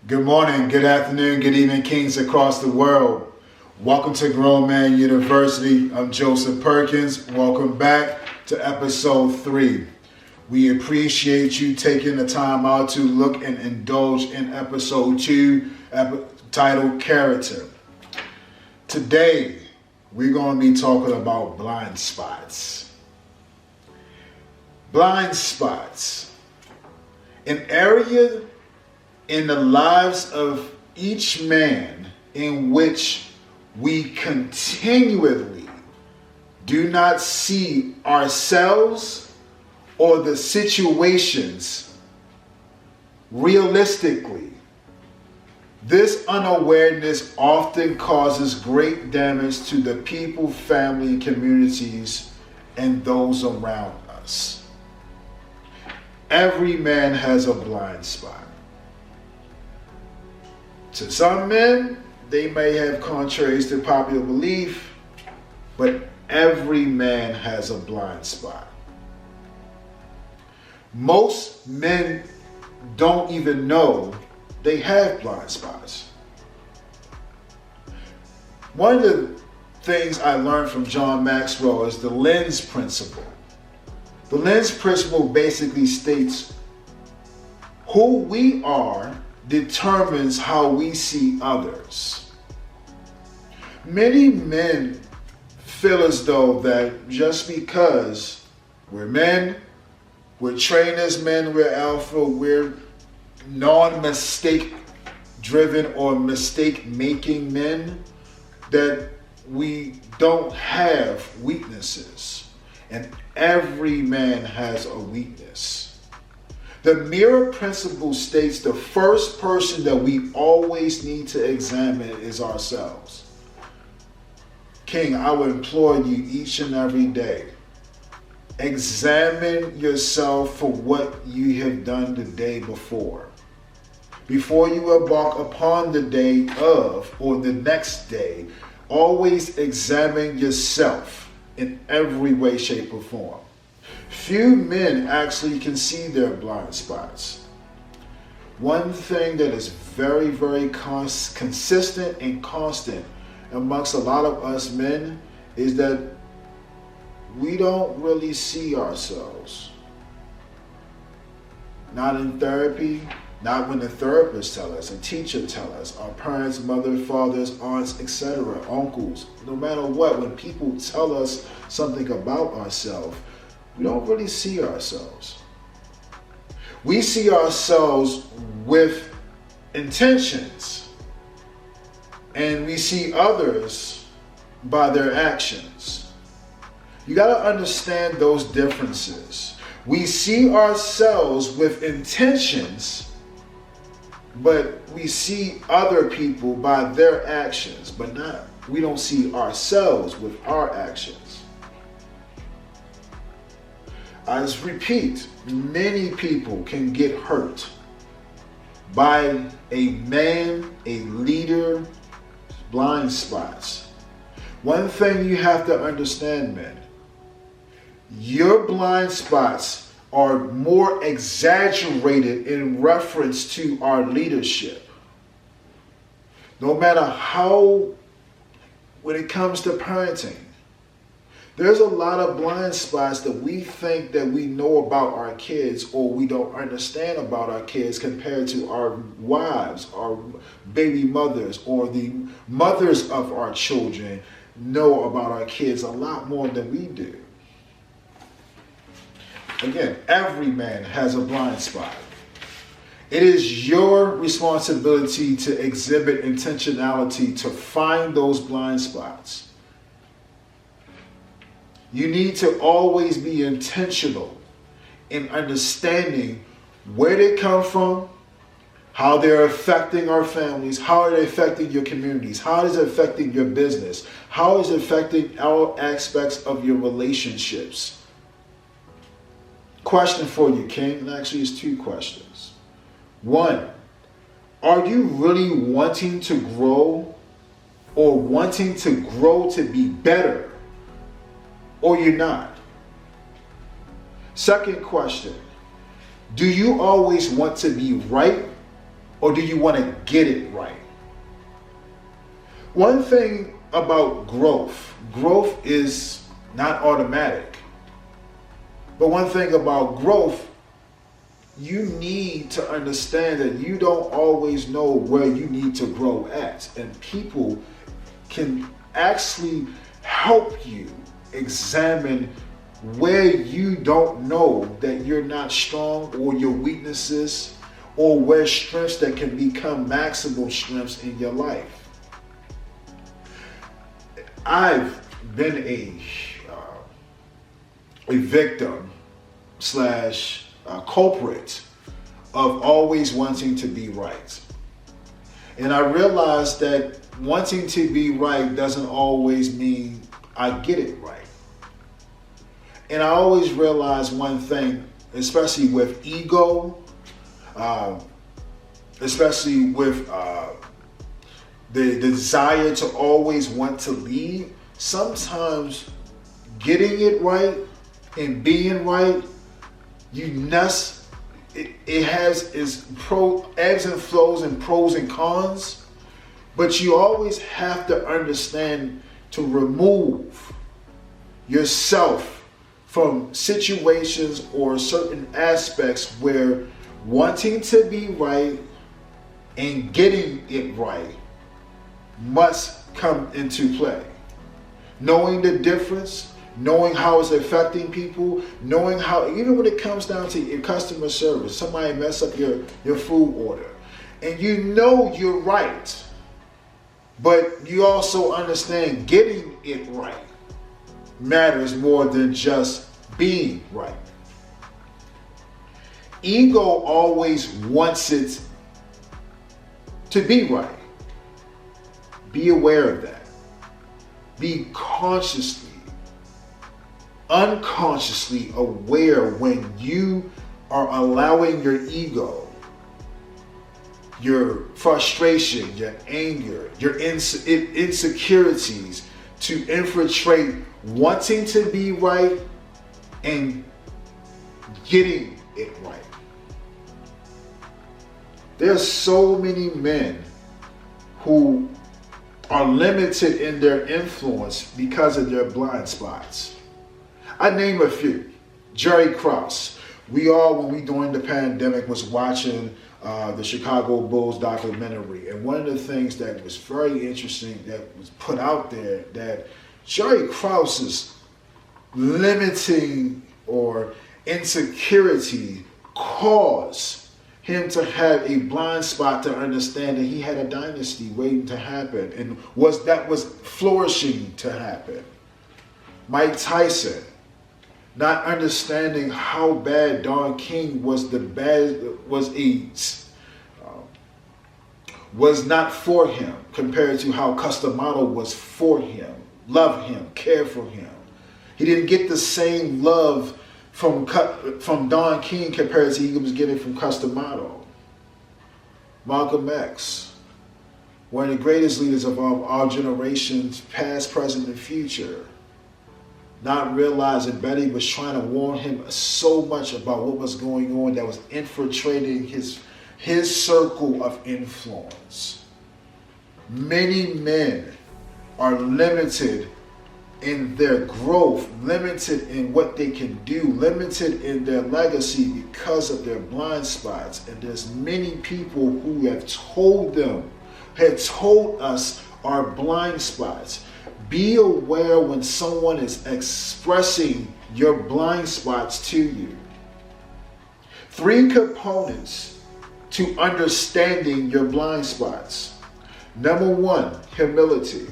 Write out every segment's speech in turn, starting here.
Good morning, good afternoon, good evening, kings across the world. Welcome to Grown Man University. I'm Joseph Perkins. Welcome back to episode 3. We appreciate you taking the time out to look and indulge in episode 2, titled Character. Today, we're going to be talking about blind spots. Blind spots. An area in the lives of each man in which we continually do not see ourselves or the situations realistically. This unawareness often causes great damage to the people, family, communities, and those around us. Every man has a blind spot. To some men, they may have contraries to popular belief, but every man has a blind spot. Most men don't even know they have blind spots. One of the things I learned from John Maxwell is the lens principle. The lens principle basically states who we are determines how we see others. Many men feel as though that just because we're men, we're trained as men, we're alpha, we're non-mistake driven or mistake-making men, that we don't have weaknesses. And every man has a weakness. The mirror principle states the first person that we always need to examine is ourselves. King, I would implore you each and every day, examine yourself for what you have done the day before. Before you embark upon the day of or the next day, always examine yourself in every way, shape, or form. Few men actually can see their blind spots. One thing that is very, very consistent and constant amongst a lot of us men is that we don't really see ourselves. Not in therapy, not when the therapists tell us, a teacher tell us, our parents, mother, fathers, aunts, etc., uncles, no matter what, when people tell us something about ourselves, we don't really see ourselves. We see ourselves with intentions, and we see others by their actions. You got to understand those differences. We see ourselves with intentions, but we see other people by their actions, but we don't see ourselves with our actions. I just repeat, many people can get hurt by a man, a leader, blind spots. One thing you have to understand, men, your blind spots are more exaggerated in reference to our leadership. No matter how, when it comes to parenting, there's a lot of blind spots that we think that we know about our kids or we don't understand about our kids compared to our wives, our baby mothers, or the mothers of our children know about our kids a lot more than we do. Again, every man has a blind spot. It is your responsibility to exhibit intentionality to find those blind spots. You need to always be intentional in understanding where they come from, how they're affecting our families, how are they affecting your communities, how is it affecting your business, how is it affecting all aspects of your relationships. Question for you, King, and actually it's 2 questions. 1, are you really wanting to grow or wanting to grow to be better? Or you're not? Second question, do you always want to be right or do you want to get it right? One thing about growth is not automatic. But one thing about growth, you need to understand that you don't always know where you need to grow at. And people can actually help you examine where you don't know that you're not strong, or your weaknesses, or where strengths that can become maximal strengths in your life. I've been a victim slash culprit of always wanting to be right. And I realized that wanting to be right doesn't always mean I get it right. And I always realize one thing, especially with ego, especially with the desire to always want to lead, sometimes getting it right and being right, it has its ebbs and flows and pros and cons, but you always have to understand to remove yourself from situations or certain aspects where wanting to be right and getting it right must come into play. Knowing the difference, knowing how it's affecting people, knowing how, even when it comes down to your customer service, somebody mess up your food order, and you know you're right, but you also understand getting it right matters more than just being right. Ego always wants it to be right. Be aware of that. Be unconsciously aware when you are allowing your ego, your frustration, your anger, your insecurities to infiltrate wanting to be right and getting it right. There's so many men who are limited in their influence because of their blind spots. I name a few. Jerry Krause. We all, when we during the pandemic, was watching the Chicago Bulls documentary, and one of the things that was very interesting that was put out there, that Jerry Krause's limiting or insecurity caused him to have a blind spot to understand that he had a dynasty waiting to happen and was flourishing to happen. Mike Tyson, not understanding how bad Don King was not for him compared to how Customato was for him, loved him, cared for him. He didn't get the same love from Don King compared to he was getting from Customato. Malcolm X, one of the greatest leaders of our generations, past, present, and future, not realizing Betty was trying to warn him so much about what was going on that was infiltrating his circle of influence. Many men are limited in their growth, limited in what they can do, limited in their legacy because of their blind spots. And there's many people who have told us our blind spots. Be aware when someone is expressing your blind spots to you. 3 components to understanding your blind spots. Number 1, humility.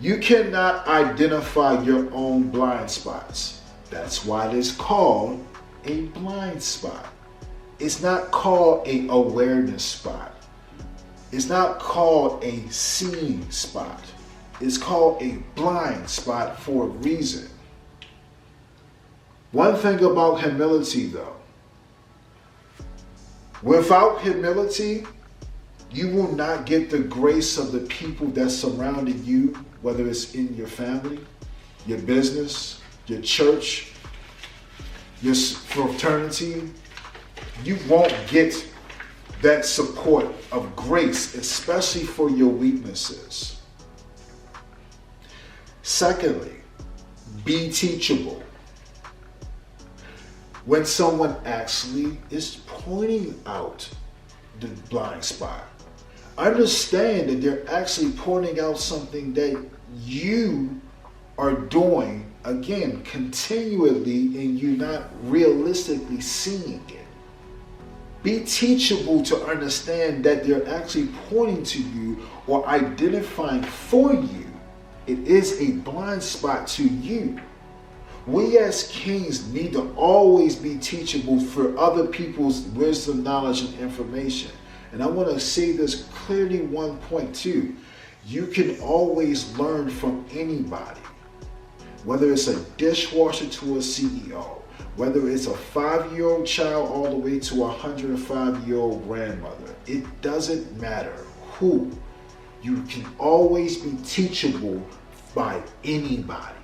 You cannot identify your own blind spots. That's why it is called a blind spot. It's not called an awareness spot. It's not called a seeing spot. It's called a blind spot for a reason. One thing about humility, though, without humility, you will not get the grace of the people that surrounded you, whether it's in your family, your business, your church, your fraternity. You won't get that support of grace, especially for your weaknesses. Secondly, be teachable. When someone actually is pointing out the blind spot, understand that they're actually pointing out something that you are doing, again, continually, and you're not realistically seeing it. Be teachable to understand that they're actually pointing to you or identifying for you. It is a blind spot to you. We as kings need to always be teachable for other people's wisdom, knowledge, and information. And I want to say this clearly, one point too. You can always learn from anybody. Whether it's a dishwasher to a CEO, whether it's a 5-year-old child all the way to a 105-year-old grandmother, it doesn't matter who. You can always be teachable by anybody.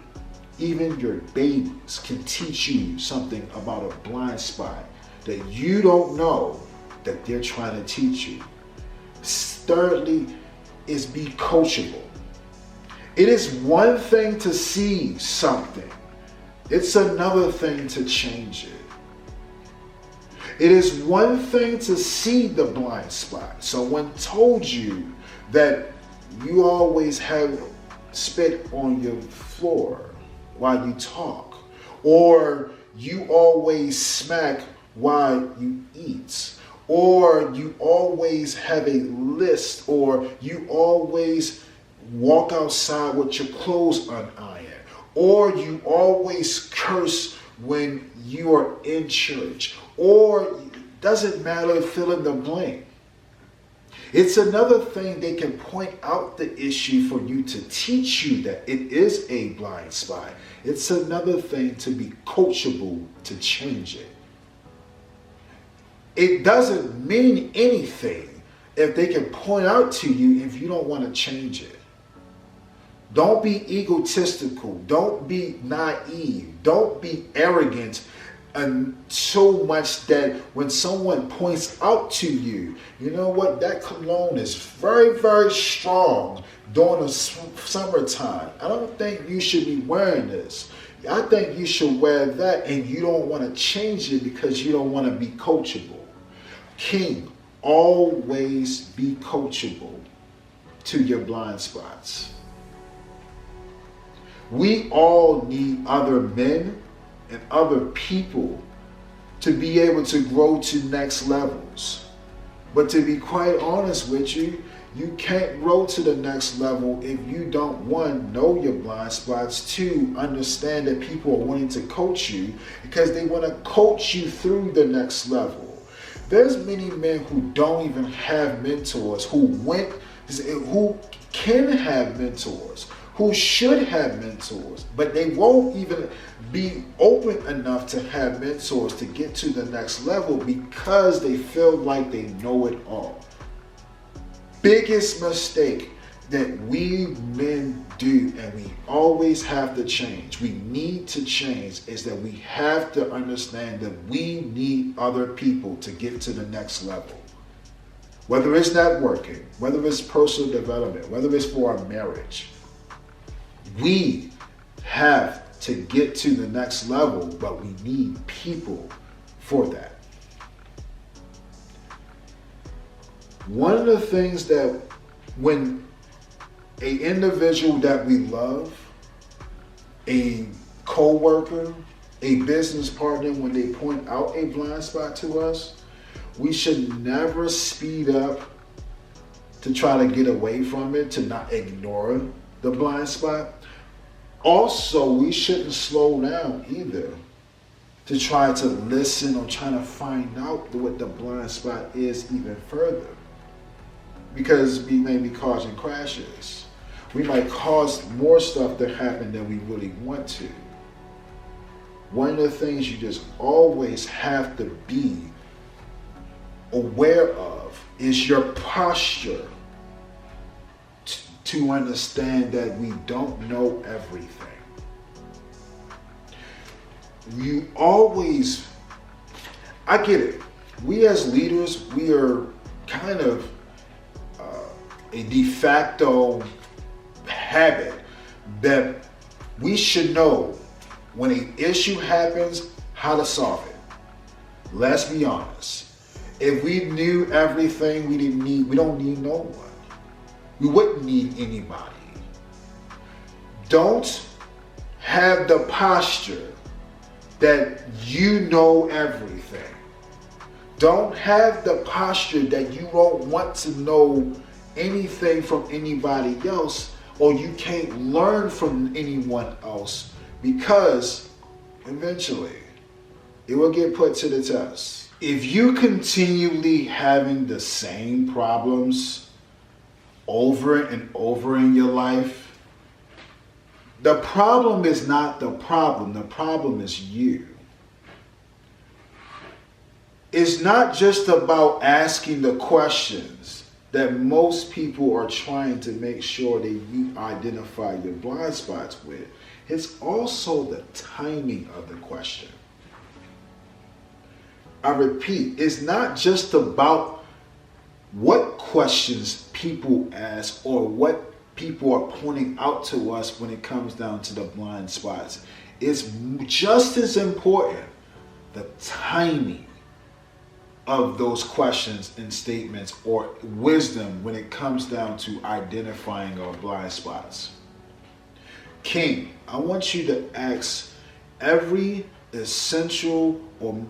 Even your babies can teach you something about a blind spot that you don't know that they're trying to teach you. Thirdly, is be coachable. It is one thing to see something. It's another thing to change it. It is one thing to see the blind spot. Someone told you that you always have spit on your floor while you talk, or you always smack while you eat, or you always have a list, or you always walk outside with your clothes unironed, or you always curse when you are in church, or doesn't matter, fill in the blank. It's another thing they can point out the issue for you to teach you that it is a blind spot. It's another thing to be coachable to change it. It doesn't mean anything if they can point out to you if you don't want to change it. Don't be egotistical. Don't be naive. Don't be arrogant, and so much that when someone points out to you, you know what, that cologne is very, very strong during the summertime. I don't think you should be wearing this. I think you should wear that, and you don't want to change it because you don't want to be coachable. King, always be coachable to your blind spots. We all need other men and other people to be able to grow to next levels. But to be quite honest with you, you can't grow to the next level if you don't, one, know your blind spots, two, understand that people are wanting to coach you because they want to coach you through the next level. There's many men who don't even have mentors, who can have mentors, who should have mentors, but they won't even be open enough to have mentors to get to the next level because they feel like they know it all. Biggest mistake that we men do, and we always have to change, we need to change, is that we have to understand that we need other people to get to the next level. Whether it's networking, whether it's personal development, whether it's for our marriage, we have to get to the next level, but we need people for that. One of the things that when an individual that we love, a co-worker, a business partner, when they point out a blind spot to us, we should never speed up to try to get away from it, to not ignore the blind spot. Also, we shouldn't slow down either to try to listen or try to find out what the blind spot is even further. Because we may be causing crashes. We might cause more stuff to happen than we really want to. One of the things you just always have to be aware of is your posture, to understand that we don't know everything. You always, I get it. We as leaders, we are kind of a de facto habit that we should know when an issue happens, how to solve it. Let's be honest. If we knew everything, we don't need no one. We wouldn't need anybody. Don't have the posture that you know everything. Don't have the posture that you don't want to know anything from anybody else, or you can't learn from anyone else, because eventually it will get put to the test. If you continually having the same problems over and over in your life, the problem is not the problem is you. It's not just about asking the questions that most people are trying to make sure that you identify your blind spots with. It's also the timing of the question. I repeat, it's not just about what questions people ask or what people are pointing out to us when it comes down to the blind spots. It's just as important the timing of those questions and statements or wisdom when it comes down to identifying our blind spots. King, I want you to ask every essential or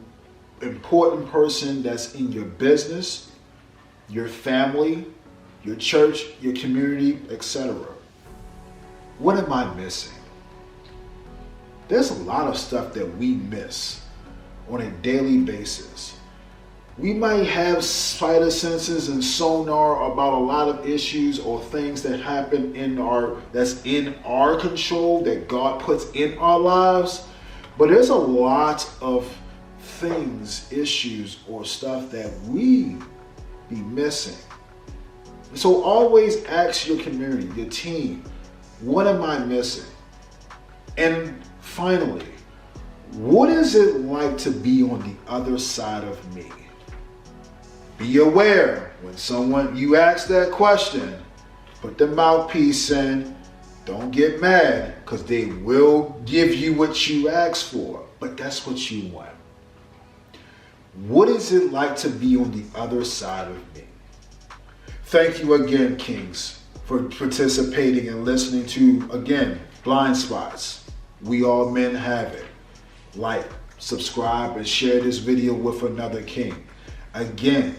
important person that's in your business, your family, your church, your community, etc. What am I missing? There's a lot of stuff that we miss on a daily basis. We might have spider senses and sonar about a lot of issues or things that happen that's in our control, that God puts in our lives. But there's a lot of things, issues, or stuff that we be missing. So always ask your community, your team, what am I missing? And finally, what is it like to be on the other side of me? Be aware when you ask that question, put the mouthpiece in. Don't get mad, because they will give you what you asked for, but that's what you want. What is it like to be on the other side of me? Thank you again, Kings, for participating and listening to, again, Blind Spots. We all men have it. Like, subscribe, and share this video with another king. Again,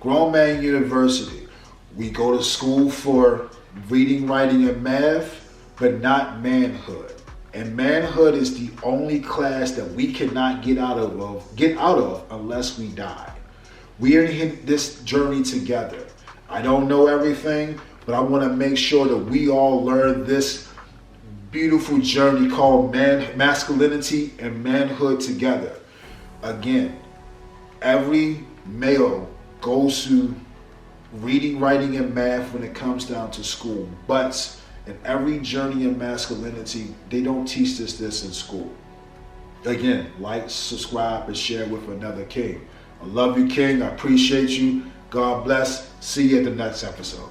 Grown Man University. We go to school for reading, writing, and math, but not manhood. And manhood is the only class that we cannot get out of unless we die. We are in this journey together. I don't know everything, but I want to make sure that we all learn this beautiful journey called masculinity and manhood together. Again, every male goes to reading, writing, and math when it comes down to school, but in every journey in masculinity, they don't teach this in school. Again, like, subscribe, and share with another king. I love you, King. I appreciate you. God bless. See you at the next episode.